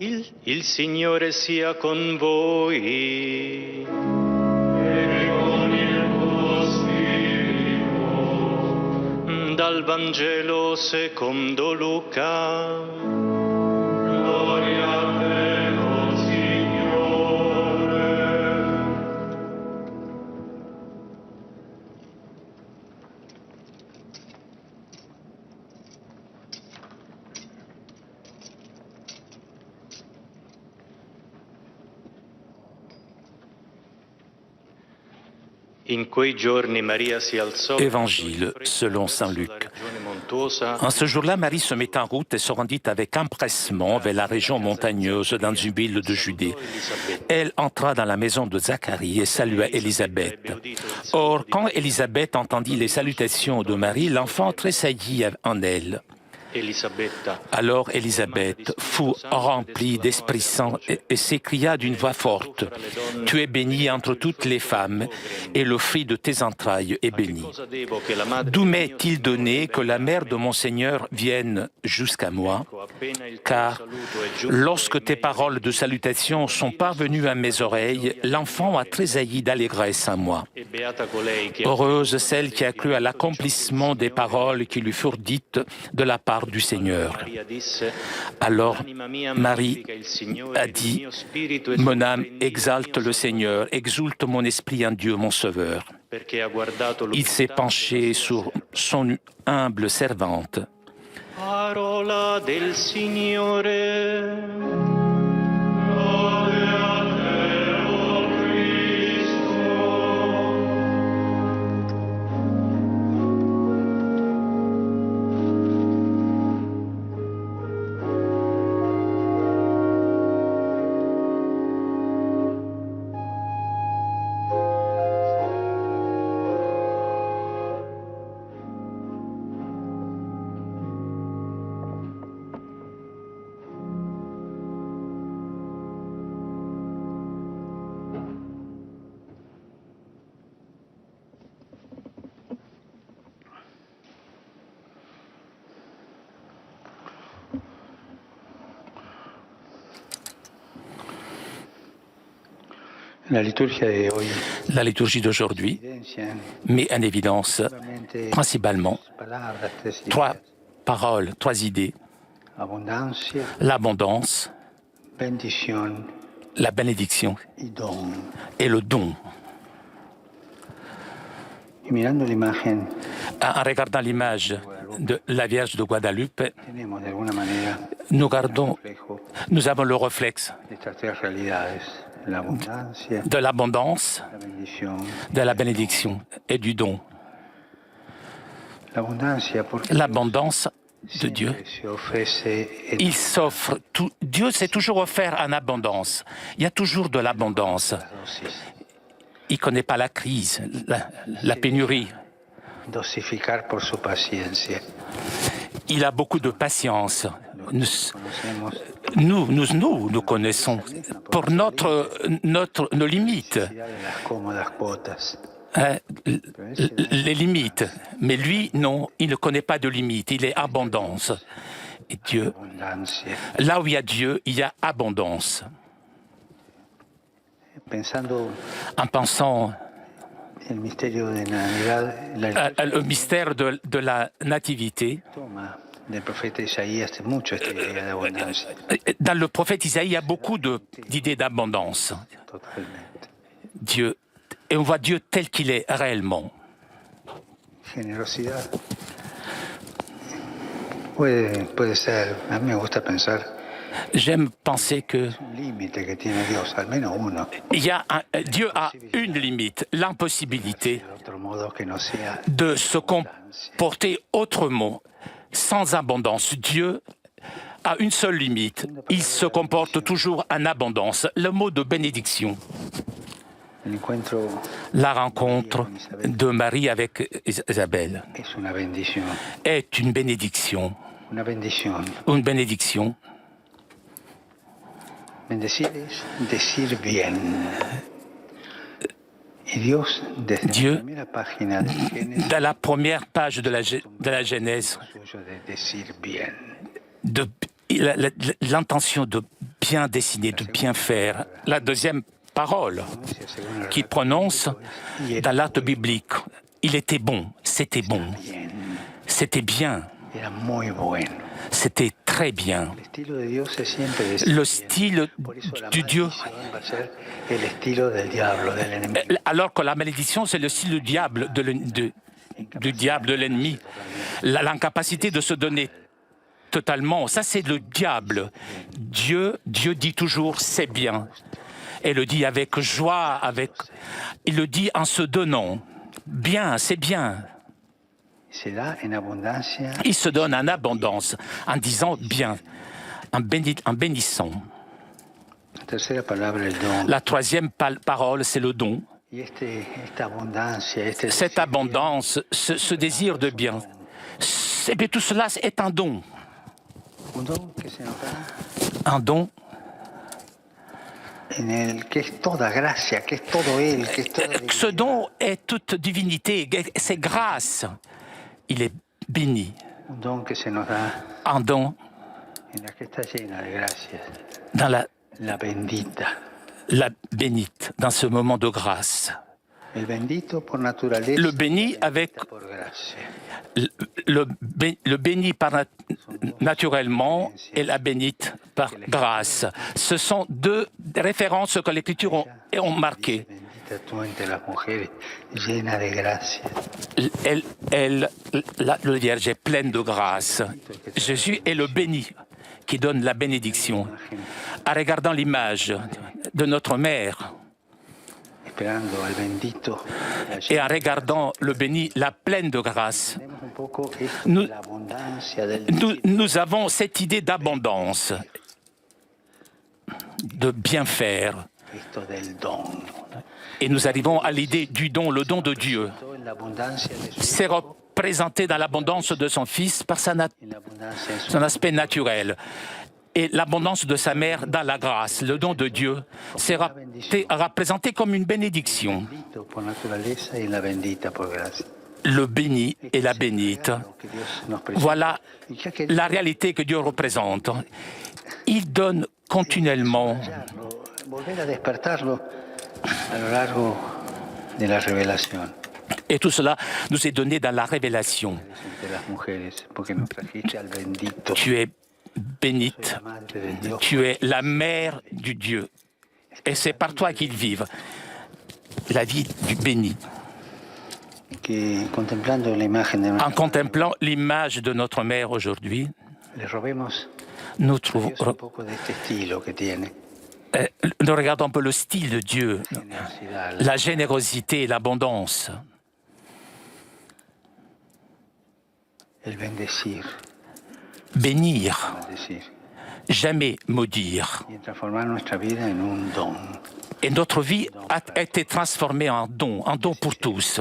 Il Signore sia con voi. E con il tuo spirito. Dal Vangelo secondo Luca. Gloria a te, o Signore. Évangile selon saint Luc. En ce jour-là, Marie se mit en route et se rendit avec empressement vers la région montagneuse dans une ville de Judée. Elle entra dans la maison de Zacharie et salua Élisabeth. Or, quand Élisabeth entendit les salutations de Marie, l'enfant tressaillit en elle. Alors Élisabeth fut remplie d'Esprit Saint et s'écria d'une voix forte, « Tu es bénie entre toutes les femmes, et le fruit de tes entrailles est béni. D'où m'est-il donné que la mère de mon Seigneur vienne jusqu'à moi? Car lorsque tes paroles de salutation sont parvenues à mes oreilles, l'enfant a tressailli d'allégresse en moi. Heureuse celle qui a cru à l'accomplissement des paroles qui lui furent dites de la part du Seigneur. » Alors Marie a dit, « Mon âme exalte le Seigneur, exulte mon esprit en Dieu mon Sauveur. Il s'est penché sur son humble servante. » Parola del Signore. La liturgie d'aujourd'hui met en évidence principalement trois paroles, trois idées. L'abondance, la bénédiction et le don. En regardant l'image de la Vierge de Guadalupe, nous avons le réflexe de l'abondance, de la bénédiction et du don. L'abondance de Dieu, il s'offre tout. Dieu s'est toujours offert en abondance. Il y a toujours de l'abondance. Il ne connaît pas la crise, la pénurie. Il a beaucoup de patience. Nous connaissons pour nos limites, les limites. Mais lui, non, il ne connaît pas de limites, il est abondance. Et Dieu, là où il y a Dieu, il y a abondance. En pensant le mystère de la nativité, dans le prophète Isaïe, il y a beaucoup d'idées d'abondance. Dieu, et on voit Dieu tel qu'il est réellement. J'aime penser que Dieu a une limite, l'impossibilité de se comporter autrement, sans abondance. Dieu a une seule limite, il se comporte toujours en abondance. Le mot de bénédiction. La rencontre de Marie avec Isabelle est une bénédiction. Une bénédiction. Dieu, dans la première page de la Genèse, l'intention de bien dessiner, de bien faire. La deuxième parole qu'il prononce dans l'acte biblique, il était bon, c'était bon, c'était bien, c'était très bien. Le style du Dieu, alors que la malédiction, c'est le style du diable, de l'ennemi. L'incapacité de se donner totalement, ça c'est le diable. Dieu dit toujours c'est bien. Et le dit avec joie, il le dit en se donnant. Bien, c'est bien. Il se donne en abondance, en disant bien, en bénissant. La troisième parole, c'est le don. Cette abondance, ce désir de bien, et bien tout cela est un don. Un don ce don est toute divinité, c'est grâce. Il est béni. Un don dans la bénite, dans ce moment de grâce. Le béni avec le béni naturellement et la bénite par grâce. Ce sont deux références que l'Écriture ont marquées. Le Vierge est pleine de grâce. Jésus est le béni qui donne la bénédiction. En regardant l'image de notre mère, et en regardant le béni, la pleine de grâce, nous avons cette idée d'abondance, de bien faire. Et nous arrivons à l'idée du don, le don de Dieu. C'est représenté dans l'abondance de son Fils par son aspect naturel. Et l'abondance de sa mère dans la grâce, le don de Dieu, c'est représenté comme une bénédiction. Le béni et la bénite, voilà la réalité que Dieu représente. Il donne continuellement. Et tout cela nous est donné dans la révélation. Tu es bénite, tu es la mère du Dieu, et c'est par toi qu'ils vivent la vie du béni. En contemplant l'image de notre mère aujourd'hui, nous regardons un peu le style de Dieu, la générosité et l'abondance. Bénir, jamais maudire. Et notre vie a été transformée en don pour tous.